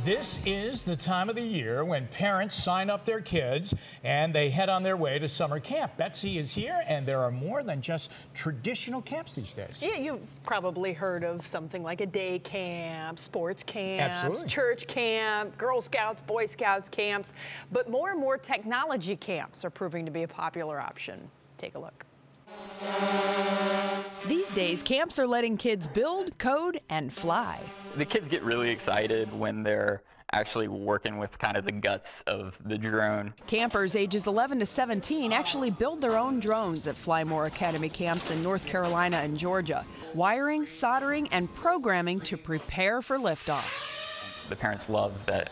This is the time of the year when parents sign up their kids and they head on their way to summer camp. Betsy is here, and there are more than just traditional camps these days. Yeah, you've probably heard of something like a day camp, sports camps, Absolutely. church camp, Girl Scouts, Boy Scouts camps, but more and more technology camps are proving to be a popular option. Take a look. These days, camps are letting kids build, code, and fly. The kids get really excited when they're actually working with kind of the guts of the drone. Campers ages 11 to 17 actually build their own drones at Fly More Academy camps in North Carolina and Georgia. Wiring, soldering, and programming to prepare for liftoff. The parents love that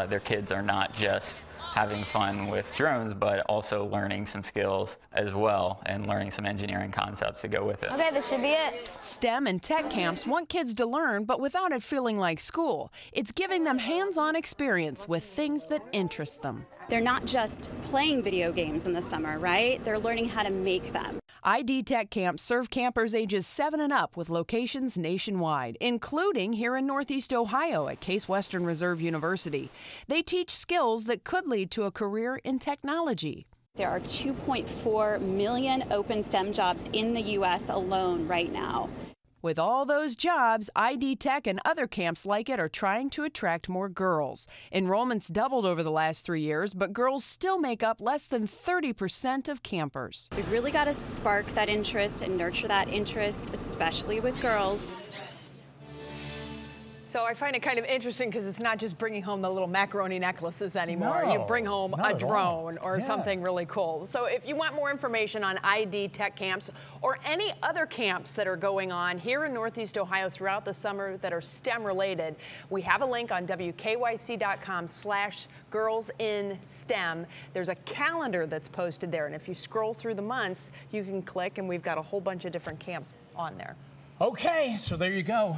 their kids are not just having fun with drones, but also learning some skills as well and learning some engineering concepts to go with it. Okay, this should be it. STEM and tech camps want kids to learn, but without it feeling like school. It's giving them hands-on experience with things that interest them. They're not just playing video games in the summer, right? They're learning how to make them. ID Tech camps serve campers ages 7 and up with locations nationwide, including here in Northeast Ohio at Case Western Reserve University. They teach skills that could lead to a career in technology. There are 2.4 million open STEM jobs in the U.S. alone right now. With all those jobs, ID Tech and other camps like it are trying to attract more girls. Enrollment's doubled over the last 3 years, but girls still make up less than 30% of campers. We've really got to spark that interest and nurture that interest, especially with girls. So I find it kind of interesting because it's not just bringing home the little macaroni necklaces anymore. You bring home a drone or something really cool. So if you want more information on ID Tech camps or any other camps that are going on here in Northeast Ohio throughout the summer that are STEM related, we have a link on WKYC.com/girlsinstem. There's a calendar that's posted there, and if you scroll through the months, you can click, and we've got a whole bunch of different camps on there. Okay, so there you go.